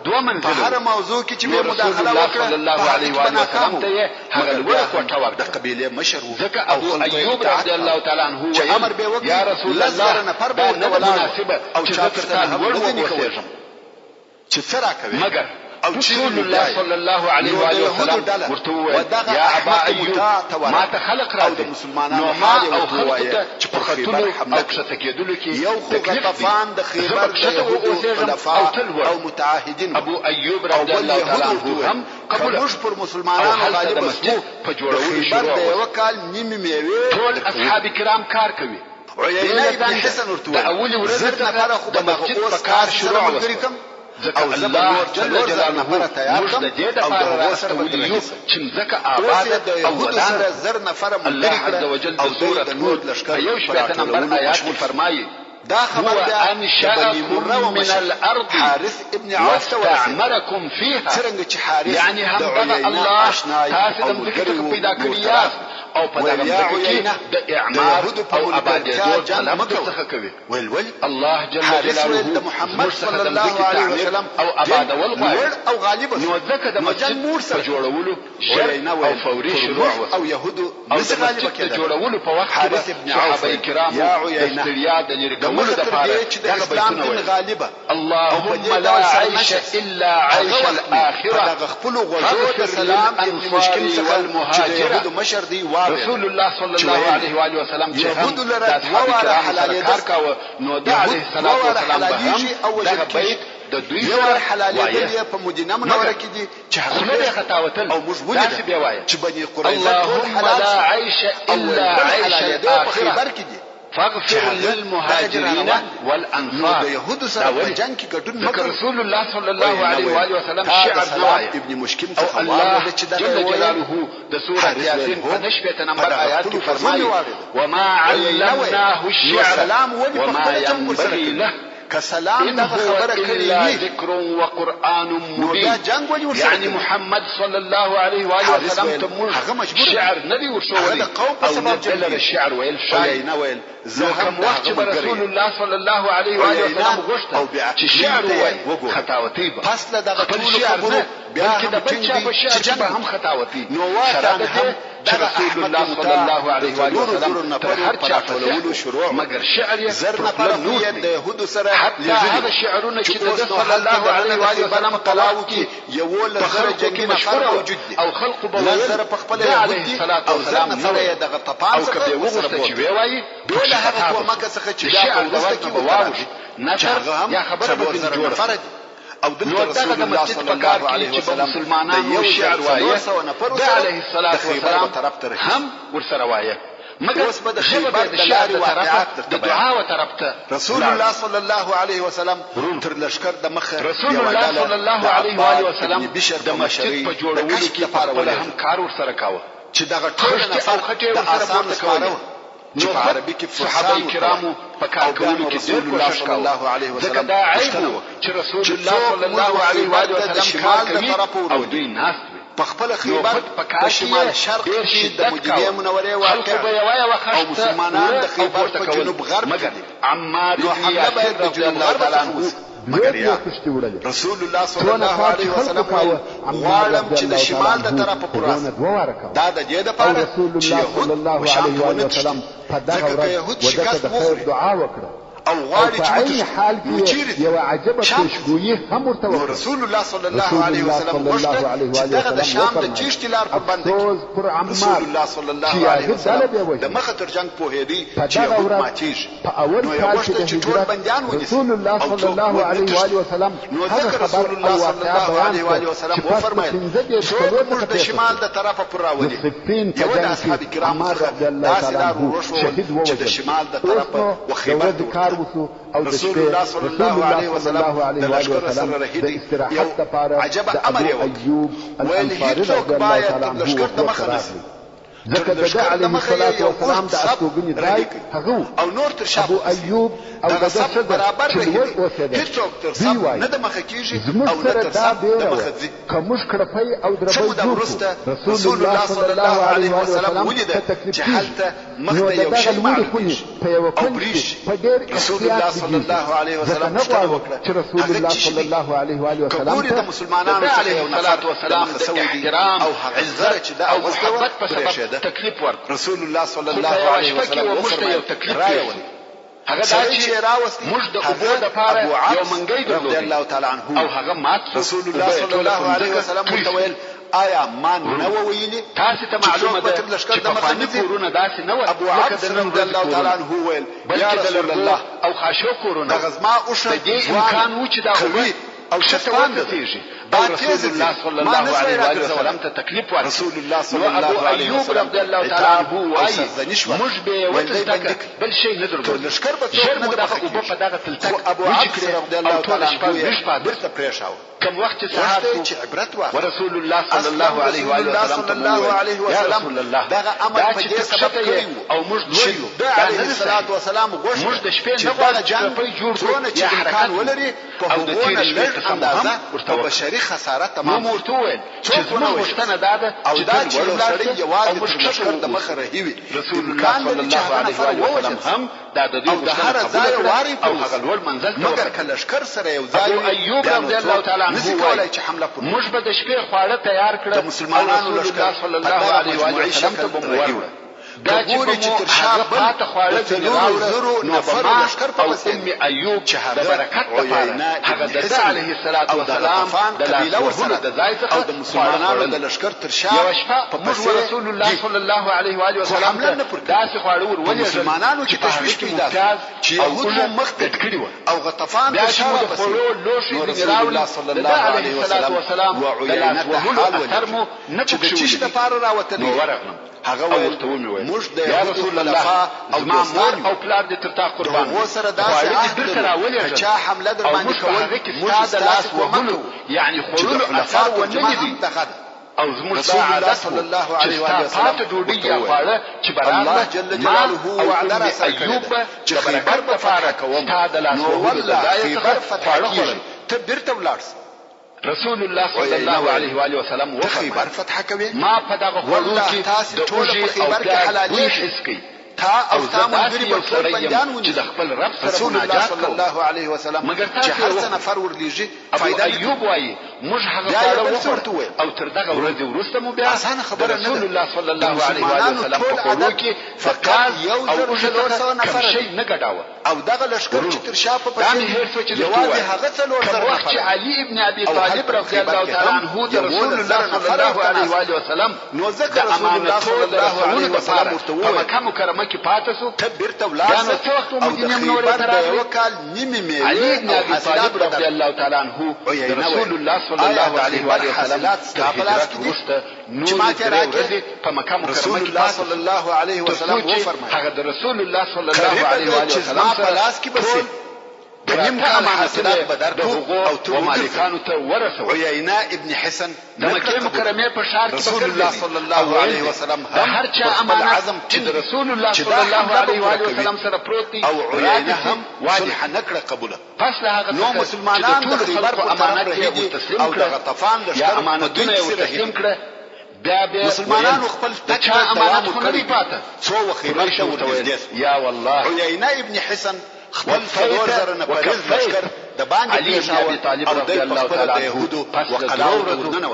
دوه منزل په هر موضوع کې چې مداخله وکړه صلی الله علیه و آله وسلم ته هغه لوړ کوټه ورکړه د قبيله مشر ځکه ابو ایوب رضی الله تعالی عنه چې امر به وکړي یا رسول الله نفر به مناسبه او چاته وسیږم چې سره کوي مگر رسول الله صلی الله علیه و آله وسلم ورته وویل یا ابا ایوب ما ته خلق راځي نو ما او خلقو ته چې په خطونو او کښته کېدلو کې یو خو غطفان د خیبر د یهودو خلفاء او متعاهدین ابو ایوب رضی الله تعالی عنه هم قبول موږ پر مسلمانانو غالب شو په جوړولو شروع د یو کال نیمه میوه ټول اصحاب کرام کار کوي عینه ابن حسن ورته د اول ورځ څخه د مسجد په کار شروع وکړم ځکه الله جل جلاله موږ د دې لپاره راستولیو چې ځکه آباد او ودان الله عز وجل د سورۃ هود یو شپږ نمبر آیات کې فرمایي دا خبر ده انشأكم من الارض حارث ابن عوف واستعمركم فيها څنګه چې حارث يعني هم الله تاسو د ذکر پیدا کړی او په دغه کې د اعمار او ابادیدو طلب څخه کوي ول الله جل جلاله د محمد صلی الله علیه وسلم او اباد والغالب او غالب نو ځکه د مسجد په جوړولو او فوري شروع او يهودو او د مسجد په جوړولو په وخت کې صحابه کرام د استریا د لري کولو لپاره دغه بیتونه غالبه اللهم لا عيش الا عيش الاخره دغه خپل غوږو سلام ابن مشکل څخه المهاجر مشر دی رسول الله صلی الله علیه و آله وسلم چې يهود لره دواره حلال کار کاوه نو د علیه الصلاۃ والسلام دغه بیت د دوی سره حلالېدل په مدینه منوره کې دي چې هغه خطاوتل او موږ ولې بیا وایي چې بني قریظه اللهم لا عيش الا عيش الاخره فاغفر للمهاجرين والانصار يهود سره په جنگ کې ګډون مکه رسول الله صلی الله علیه و آله وسلم شعر دعای ابن مشکم او الله جل جلاله د سوره یاسین په 18 نمبر آیات کې فرمایي وما علمناه الشعر وما ينبغي له كسلام دغه خبره کړی ذکر وقران مبين يعني محمد صلى الله عليه واله وسلم تمول شعر نبي ورشوري او نزل الشعر ويل شاعر زه کوم وخت چې رسول الله صلى الله عليه واله وسلم غوښته چې شعر وای خطاوتی به پس له دغه ټول خبرو بیا د بچا په شعر به هم خطاوتی نو واټن هم رسول الله صلى الله عليه واله وسلم تر هر چا ټولولو شروع مگر شعر یې زر نفر د يهودو سره حتى هذا شعرونه چې د صلی الله علیه واله وسلم قلاو کې یو لزر جنگي مشهور موجود دي او خلق به لزر په خپل يهودي او زر نفر یې دغه طپان څخه او وغوښته چې وایي دغه هغه کومه څخه چې دا په وسته کې وواوش نشر یا خبره به جوړه او دلته رسول الله صلی الله علیه وسلم مسلمانان یو شعر وایي د علیه الصلاۃ والسلام هم ورسره وایي مگر د خیبر د لارې واقعات د دعا و طرف ته رسول الله صلی الله علیه وسلم تر لشکر د مخه رسول الله صلی الله علیه و آله وسلم د مسجد په جوړولو کې په هم کار ورسره کاوه چې دغه ټول نفر د آسان سپاره نو په عربي کې صحابه کرامو په کار کولو کې ډېر کوشش کاوه ځکه دا عیب چې رسول الله صلی الله علیه و آله وسلم کار کوي او دوی ناست وي په خپل خیبر په شمال شرق کې د مدینه منورې واقع او مسلمانان د خیبر په جنوب غرب مگر عمار بن یاسر رضی الله تعالی عنه مگر یا رسول الله صلی الله علیه وسلم غواړم چې د شمال د طرفه پراس دا د دې لپاره چې يهود صلی الله علیه وسلم په دغه ورځ شکست وخوري دعا وکړه او غواړي چې حال کې یو عجبه خوشبوئی هم ورته وکړه رسول الله صلی الله علیه وسلم غوښتل چې دغه د شام د چشت لار پر باندې رسول الله صلی الله علیه وسلم د مخه تر جنگ په هدي چې یو ماتیش په اول کال کې د هجرت رسول الله صلی الله علیه وسلم نو ذکر رسول الله صلی الله علیه وسلم وفرمایل څوک د شمال د طرفه پر راولي یو د اصحاب کرام رضی الله تعالی عنهم شهید چې د شمال د طرفه وخیبر وسو او رسول الله صلی الله علیه وسلم د لشکر سره رهیدي یو عجب امر یو ویل هیڅوک باید د لشکر د مخه نسی ذکر د علیه الصلاۃ والسلام د استوګنی ځای هغه او نور تر شابو ایوب او د صد برابر رهیدي هیڅوک تر صد نه د مخه کیږي او نه تر صد د مخه ځي کومش کړپای او دربل رسول الله صلی الله علیه وسلم ولید چې حالته مخه یو شی معلوم او بریش رسول الله صلی الله علیه وسلم چې رسول الله صلی الله علیه و آله وسلم د مسلمانانو علیه الصلاۃ والسلام د احترام او عزت چې او محبت په سبب تکلیف ورک رسول الله صلی الله علیه وسلم یو تکلیف راوړي هغه دا چې موږ د اوبو دپاره یو منګی درلودی او هغه مات رسول الله صلی الله علیه وسلم ورته ویل آیا ما نه وویلي تاسو ته معلومه ده چې په فاني کورونه داسې نه وه ابو عبس رضی الله تعالی عنه ویل یا رسول الله او خاشو کورونه دغه زما اوښه د دې امکان و چې دا اوبه او شتوان رسیږي رسول الله صلی الله علیه وسلم ته تکلیف ورکړ رسول الله صلی الله علیه وسلم رضی الله تعالی عنه وایي موږ به وتلتک بل شی نه درلود لشکر به څوک نه دغه اوبه په دغه تلتک ابو عبس رضی الله تعالی عنه برته پریښاو کوم وخت صحابه چې عبرت واخ ورسول الله صلی الله علیه و سلم دغه امر په دې سبب کړی او موږ دویو د علیه الصلاۃ والسلام غوښتل موږ د شپې نه غواړو چې په جوړ کړو چې امکان ولري په او د تیر شپې اندازه ورته بشري خساره تمام ورته وویل چې زموږ غوښتنه دا ده او دا چې سړی یوازې د لښکر د مخه رهیوي رسول الله صلی الله علیه و سلم هم دا د دې غوښتنه قبول کړه او هغه لوړ منزل ته مګر کله لښکر سره یو ځای ایوب رضی الله تعالی عنه وایي چې حمله کوي موږ به د شپې خواړه تیار کړل د مسلمانانو لښکر صلی الله علیه و سلم ته بمور دا چې تر شا پاته خواړه د راوړو نفر لښکر په وسیله ام ایوب د برکت لپاره هغه د علیه الصلاۃ والسلام د لاسونو د ځای څخه او د مسلمانانو د لښکر تر شا یو شپه موږ رسول الله صلی الله علیه و سلم داسې خواړه ورولې مسلمانانو چې تشویش پیدا چې یهود مخ کړي و او غطفان د شا د خورو لوشي د راوړو صلی الله علیه وسلم د لاسونو اثر مو نه پکښې د پاره راوتلی هغه ورته وویل موږ د رسول الله او ما مور او پلار دې تر تا قربان وو سره داسې درته راولې چا حمله در باندې کول موږ د لاس ومنو یعنی خورلو اثر ونه دي او زموږ رسول الله صلی الله علیه و سلم ډوډۍ یا خواړه چې الله جل جلاله وعده را ایوب چې برکت په فاره کوم تا د لاس ومنو د ځای څخه خواړه خورل ته بیرته ولاړس رسول الله صلی الله علیه و سلم و خیبر فتح کوي ما په دغه خورو کې د ټول په خیبر کې حلالي حس کوي تا او تامل یو څو بنديان ونی د خپل رب سره رسول الله صلی الله علیه وسلم چې هر څه نفر ورلیږي فائدہ ایوب وایي موږ هغه خواړه وخوړو او تر دغه ورځې وروسته مو بیا رسول الله صلی الله علیه وسلم په خورو کې فقط یو او څو نفر شي نه ګډاوه او دغه لشکر چې تر شا په پسې یوازې هغه څلور زره وخت چې علي ابن ابي طالب رضی الله تعالی عنه د رسول الله صلی الله علیه وسلم نو ذکر رسول الله صلی الله علیه وسلم ورته په مکه مکرمه کې پاتې سو تبرته ولاړ او مدینه منوره ته راغی یو کال نیمه میوه علي ابن ابي طالب رضی الله تعالی عنه رسول الله صلی الله علیه وسلم استقبالات ورسته نور راځي په مکه مکرمه رسول الله صلی الله علیه وسلم و فرمایي هغه رسول الله صلی الله علیه وسلم پلاس کې بس نیم امانتونه بدرکو او تو مالکانو ته ورسو عیینه ابن حسن د مکه مکرمه په شار کې رسول الله صلی الله علیه وسلم هر چا امانت چې رسول الله صلی الله علیه وسلم سره پروت دی او عیینه هم صلح نکړه قبوله پس هغه نو مسلمانان د خیبر په امانت کې تسلیم او د غطفان د یا امانتونه تسلیم کړه بیا مسلمانانو خپل تک امانت خو نه پاته څو خیبر ته ورته یا والله عیینه ابن حسن خپل څلور زره نفریز لشکر د باندې علي بن ابي طالب رضی الله تعالی عنه يهودو وقلاو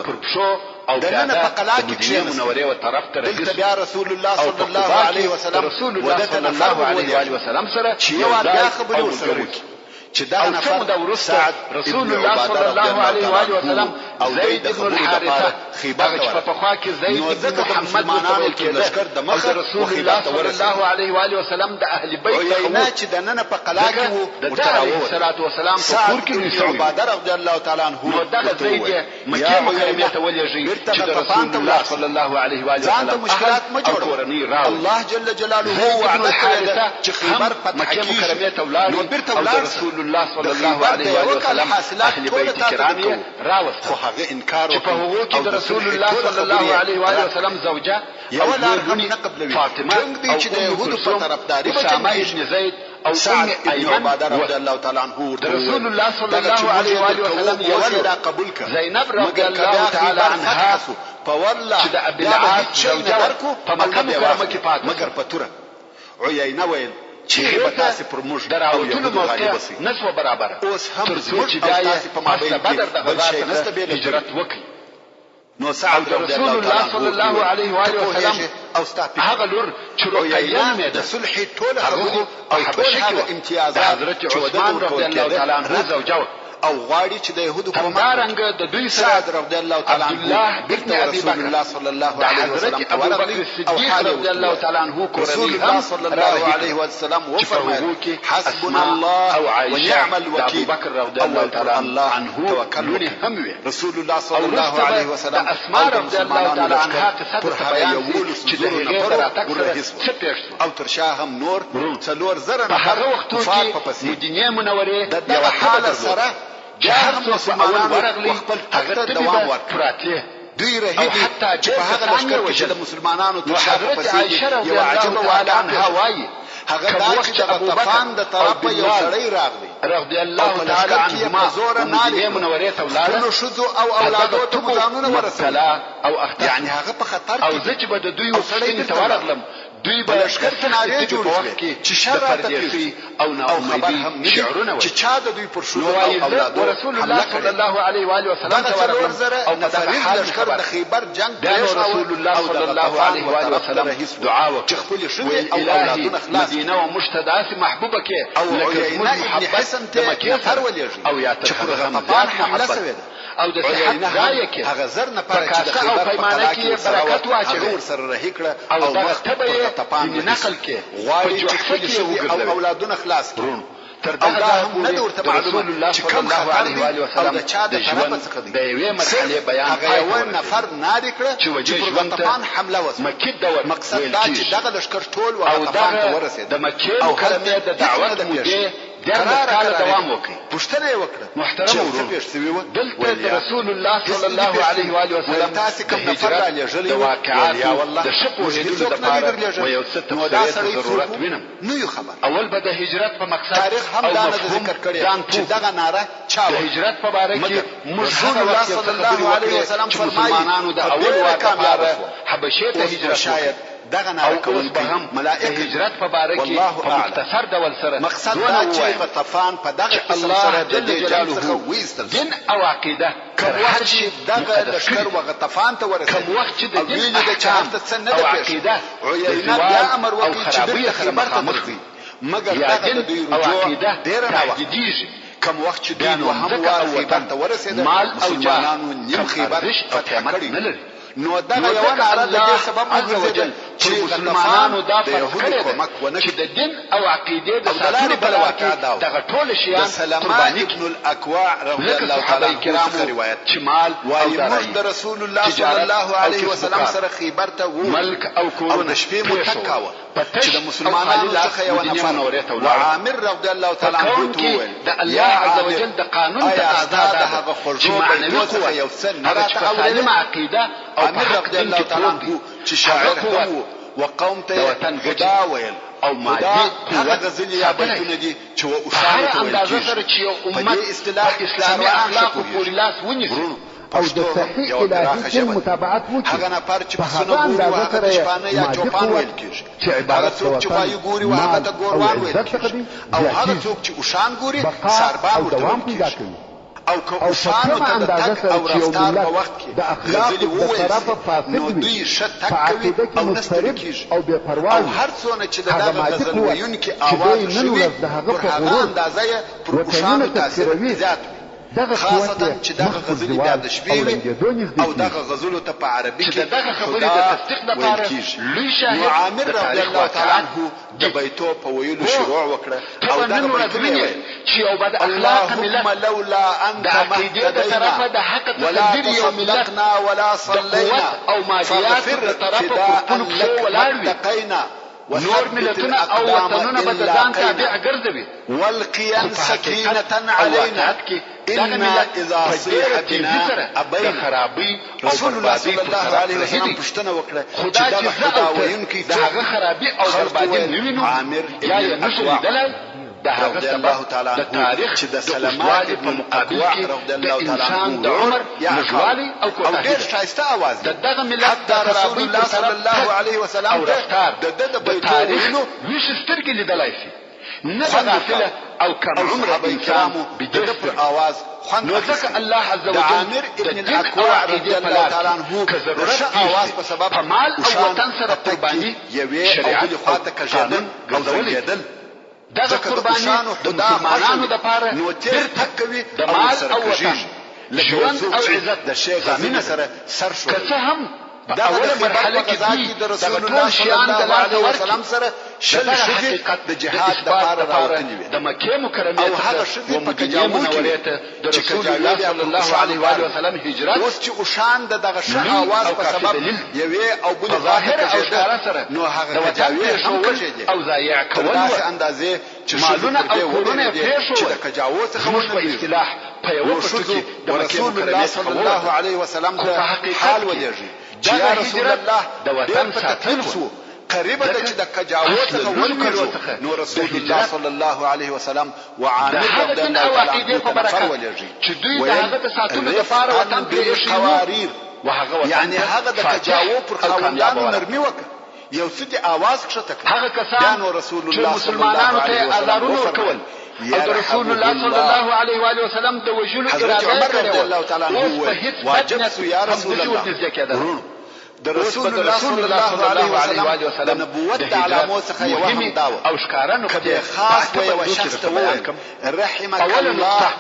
پر پښو او دنه په قلا کې چې منورې او طرف ته دلته بیا رسول الله صلی الله علیه وسلم رسول الله صلی الله علیه وسلم سره چې یو بیا خبرې ورسره وکړي چې دا نفر د ورسته رسول الله صلی الله علیه وسلم او زید بن الحارثه خیبر په خوا کې زید بن محمد متول کېده او رسول الله صلی الله علیه وسلم د اهل بیت نه چې د نن په قلا کې وو ورته صلوات و سلام په کور کې نو عباده رضی الله تعالی عنه نو دغه زید مکه مکرمه ته ولېږي چې رسول الله صلی الله علیه وسلم ځان مشکلات ما جوړ الله جل جلاله وعده کړی چې خیبر فتح مکه مکرمه ته ولاړ رسول الله صلی الله علیه وسلم اهل بیت کرام راوست خو هغه انکار وکړ په هغه کې د رسول الله صلی الله علیه وسلم زوجه یو لار هم نه قبلوي فاطمه او د يهودو په طرفداري اسامه ابن زید او سعد ابن عباده رضی الله تعالی عنه رسول الله صلی الله علیه وسلم یو لا قبول کړ زینب رضی الله تعالی عنها په والله چې د ابي العاص زوجه په مکه مکرمه کې پات مگر پتوره عیینه ویل چې به تاسو پر موږ دراوتلو موقع نسو برابر اوس هم زموږ چې دای په بدر د غزا څخه هجرت وکړي نو سعد رضی الله تعالی صلی الله علیه و آله وسلم او ستا هغه لور چې رقیه نومېده د صلح ټول خبرې او ټول هغه امتیازات حضرت عثمان رضی الله تعالی عنه زوجه او غواړي چې د يهودو په همدارنګه د دوی سره سعد رضی الله تعالی عبدالله عنه ابن ابي رسول الله بکر صلی الله علیه وسلم حضرت ابو بکر الصدیق رضی الله تعالی عنه رسول الله صلی الله علیه وسلم وفرمایل حسبنا الله ونعم الوکیل ابو بکر رضی الله تعالی عنه توکل هم رسول الله صلی الله علیه وسلم اسماء رضی الله تعالی عنها تصدق بیان چې د هغه پر او ترشا هم نور څلور زره هغه وختو کې مدینه منوره د حاله سره چې هر مسلمان ورغلی هغه دوام ورکړي دوی رهیدي چې په هغه لښکر کې د مسلمانانو تر شا په پسې یو عجب واقعا وایي هغه دا چې د غطفان د طرفه یو سړی راغلی رضی الله تعالی عنهما مدینه منوره ته ولاړ شذو او اولادو ته ځانونه ورسول او اخته یعنی هغه په خطر او ځکه به د دوی وسړی ته ورغلم دوی به لښکر سناریو جوړ کړي چې شر راته او ناامیدي شعرونه چې چا د دوی پر شذو او اولادو رسول الله صلی الله علیه و آله وسلم ته ورغلم او مفرد لښکر د خیبر جنگ پیښ رسول الله صلی الله علیه و آله وسلم دعا وکړه خپل شذو او اولادونه خلاص مدینه او مشتدات محبوبه کې او عینه ابن حسن ته هر ولېږي او یا چې پر غطفان حمله شوې او د صحت ځای کې هغه زر نه پاره چې د خیبر په قلعه کې برکت واچوي ور سره رهي کړه او وخت به یې نقل کې غواړي چې خپل شذو او اولادونه خلاص کړي تر دا هم نه ورته معلومه چې کوم علیه و آله وسلم د چا د طرفه څخه دی د یوې مرحله بیان هغه یو نفر نادي کړ چې غطفان حمله وسوه مکه دور مقصد دا چې دغه لښکر ټول غطفان ته ورسېد د مکه مکرمه د دعوت مودې قرار دوام وکړي پښتنه وکړه محترم ورو دلته رسول الله صلی الله علیه و آله وسلم تاسو کوم نفر را لېږلی د واقعات د شپو هدو لپاره و یو څه تفصیلي ضرورت وینم نو یو خبر اول به د هجرت په مقصد تاریخ هم دا نه ذکر کړی چې دغه ناره چا د هجرت په باره کې رسول الله صلی الله علیه وسلم فرمایي مسلمانانو د اول واقعه حبشه ته هجرت شاید دغه ناره کوونکی ملائکه هجرت په باره کې په مختصر ډول سره مقصد دا چې غطفان په دغه قسم سره د جلال څخه وېستل دین او عقیده کوم وخت چې دغه لښکر وغطفان ته ورسېد کوم وخت چې د دین د چارته څه نه ده عقیده عینه بیا امر وکړي چې د خیبر ته ترځي مګر دغه د دوی رجوع ډېر نه وخت کوم وخت چې دوی وهم وار خیبر ته ورسېد مسلمانانو نیم خیبر فتح کړی نو دغه یو ناره د دې سبب وګرځیدل چې مسلمانانو دا فرق کړی چې د دین او عقیده د ساتلو په لار کې دغه ټول شیان سلمان ابن الاکوع رضی الله تعالی عنه روایت چې مال او د رسول الله صلی الله علیه وسلم سره خیبر ته وو ملک او کورونه شپې متکاوه چې د مسلمانانو څخه یو نفر وعامر رضی الله تعالی عنه وویل د الله عز وجل د قانون ته آزاد هغه چې معنوي قوت یو څه نه راته سالم عقیده او امیر رضی الله تعالی عنه چې شاعر هو وقوم ته خدا ویل او مادي هغه غزلي یا بیتونه دي چې و اوسانه ته ویل اندازه سره چې یو امت اسلامي اخلاق او لاس ونیسي او د صحیح الهي دین متابعت وکړي هغه نفر چې په سونه ګوري او هغه شپانه یا چوپان ویل کیږي چې عبارت څوک چې وایي ګوري او هغه ته ګوروان ویل کیږي او هغه څوک چې اوشان ګوري سربا ورته ویل کیږي او که شانو ته د تک او رفتار په وخت کې د اخلاق د طرفه فاسد نو دوی شت کوي او نستړي کیږي او بے پروا او هر څونه چې دغه غزل ویونکي आवाज شوی پر هغه اندازه پر شانو تاثیر زیات خاصه چې دغه غزل بیا د شپې او دغه غزل ته په عربي کې دغه خبرې د تصدیق لپاره لوی شاهد عامر رضی الله تعالی عنه د بیتو په ویلو شروع وکړه او دغه بیتونه چې او بد اخلاق ملت لولا انت مهتدينا ولا تصدقنا ولا صلينا او ماديات طرفه كل ولا اتقينا نور ملتنا او وطننا بدان تابع ګرځوي والقيام سكينة علينا إنا إذا صيحتنا أبينا خرابي رسول الله صلى الله عليه وسلم پښتنه وکړه چې دا خدا وینکی دا خرابي او بربادي نوینو عامر یا نشو دلای د هغه سبب د تاریخ چې د سلمان په مقابل کې د انسان د عمر نشوالي او کوتاهي ډېر ښایسته आवाज د دغه ملت د رسول الله صلی الله علیه وسلم او رفتار د بیتونو ویش سترګې لیدلای شي نه غافله او کم عمر انسان بده پر आवाज خوند نو ځکه الله عز وجل عامر ابن الاكوع رضی الله تعالی عنہ که ضرورت आवाज په سبب په مال او وطن سره قرباني یوې او بل خواته کژدل ګرځول دغه قرباني د مسلمانانو لپاره نو تیر تکوي د مال او وطن ژوند او عزت د شیخ زمینه سره سر شو که هم په اوله مرحله کې دوی د رسول الله صلی الله علیه وسلم سره شل حقیقت د جهاد د لپاره راوتلی وي د مکه مکرمه او هغه شفي په تجاوز کې د رسول الله صلی الله علیه و آله وسلم هجرت اوس چې اوشان دغه ش आवाज په سبب یوې او بل ظاهر او اشاره سره نو هغه تجاوز شو او ضایع کول داسې اندازې چې مالونه او کورونه پېښو چې د تجاوز څخه په اصطلاح په یو پټو د مکه مکرمه صلی الله علیه وسلم ته حال ولېږي یا رسول الله د وطن ساتل سو قریبه د چې د تجاوز څخه ولکړو نو رسول الله صلی الله علیه وسلم وعامر رضی الله تعالی عنه چې دوی د هغه د ساتلو لپاره وطن پرېښی قواریر وهغه یعنی هغه د تجاوز پر خاوندانو نرمي وکړه یو څه د आवाज کښته کړ هغه کسان چې مسلمانانو ته آزارونه ورکول او د رسول الله صلی الله علیه و آله وسلم د وجلو اراده کړې الله تعالی عنہ واجب سو یا رسول الله د رسول الله صلی الله علیه و وسلم نبوت د علامو څخه یو هم داو او ښکارانو کله خاص و شخص ته رحمك الله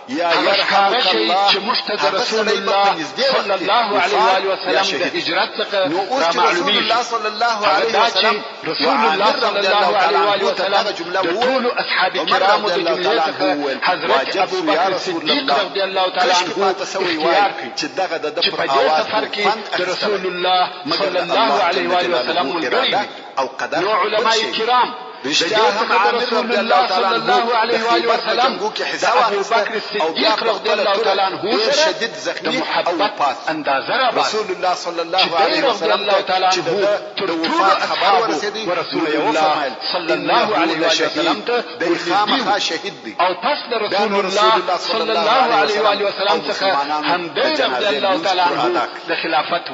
یا يرحمك الله چې مشتد رسول الله صلی الله علیه و آله وسلم د هجرت څخه را معلومي الله صلی الله علیه وسلم رسول الله صلی الله علیه و آله وسلم د ټول اصحاب کرام د جمله څخه حضرت ابو بکر صدیق رضی الله تعالی عنه اختیار کړ چې دغه د پر سفر کې د رسول الله صلی الله علیه و آله وسلم ملګری او قدر نو علماء کرام بجاهم عامر رضي الله صلى الله عليه وآله وسلم أبو بكر الصديق رضي الله تعالى عنه شديد زخمي محبت اندازه رسول الله صلى الله عليه وسلم رضي الله تعالى عنه ترتول أصحابه ورسول الله صلى الله عليه وآله وسلم خامخا شهيد دي او پس رسول الله صلى الله عليه وآله وسلم څخه حمدان رضي الله تعالى عنه د خلافت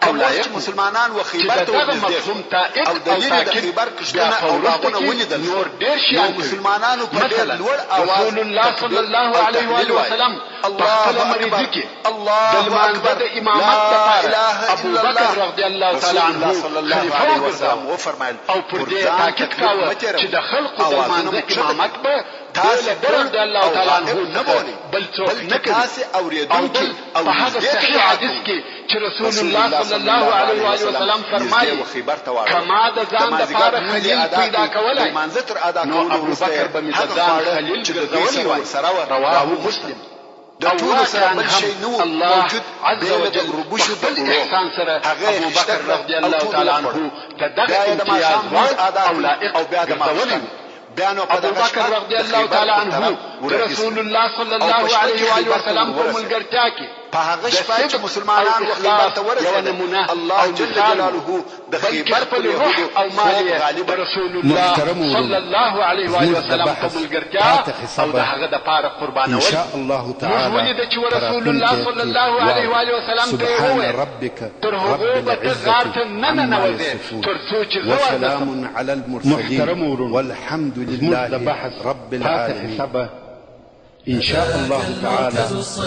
او لایق مسلمانان و خیبر ته ورنږدې او دلیل د خیبر کښتونه او باغونه ولیدل نور ډېر شي مسلمانانو په ډېر لوړ اواز رسول الله صلی الله علیه و آله وسلم الله اکبر الله اکبر د امامت لپاره ابو بکر رضی الله تعالی عنه صلی الله علیه وسلم و فرمایل او پر دې تاکید کاوه چې د خلقو د مانځ امامت به تاسو رضی الله تعالی عنه نه بولي بل څوک نه کوي اوریدونکي او په هغه صحیح حدیث کې چې رسول الله صلی الله علیه و آله وسلم فرمایي کما د ځان لپاره خلیل پیدا کولای نو ابو بکر به می د ځان خلیل ګرځولای رواه مسلم د ټول سره بل شي نو موجود عز وجل ربشو د احسان سره ابو بکر رضی الله تعالی عنه دغه امتیاز او لائق او ګرځولای ابو بکر رضی الله تعالی عنه رسول الله صلی الله علیه و آله وسلم په ملګرتیا کې په هغه شپه چې مسلمانان خیبر ته ورسېدل الله جل جلاله د خیبر په يهودو او مالیه رسول الله صلی الله علیه و آله وسلم په ملګرتیا او د هغه د پاره قربانول ان شاء الله تعالی ولید چې رسول الله صلی الله علیه و آله وسلم سبحان ربك رب العزة عما يصفون وسلام على المرسلين والحمد لله رب العالمين إن شاء الله تعالى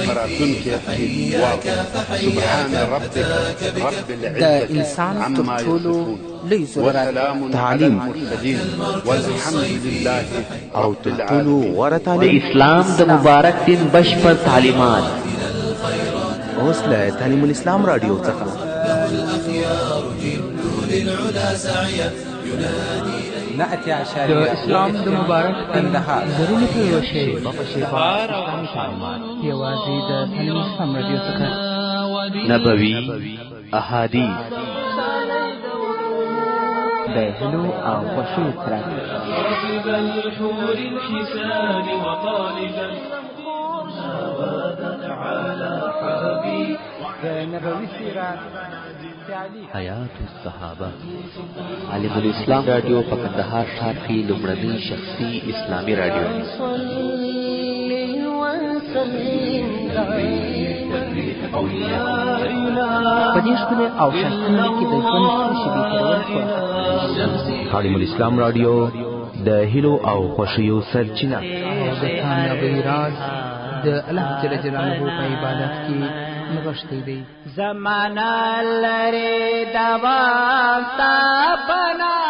مراتون كي سبحان ربك رب العزة عما يصفون وسلام على المرسلين والحمد لله او تطلو د اسلام د مبارک دین بشپړ تعلیمات اوس له تعلیم الاسلام رادیو څخه د اسلام د مبارک کندهار ضروري په شی په شفا یوازې د تعلیم الاسلام رادیو څخه نبوي احادیث د هلو او خوشو ترک د نبوي سیرت حیات الصحابه عالم الاسلام رادیو په کندهار ښار کې لومړنی شخصي اسلامي رادیو په دې ښکلي او ښایسته کې د ژوند څو شېبې تېرول خوښ عالم الاسلام رادیو د هیلو او خوښیو سرچینه د کامیابی راز د الله جل جلاله په عبادت کې نغښتی دی. زمانہ لري دوام تا بنا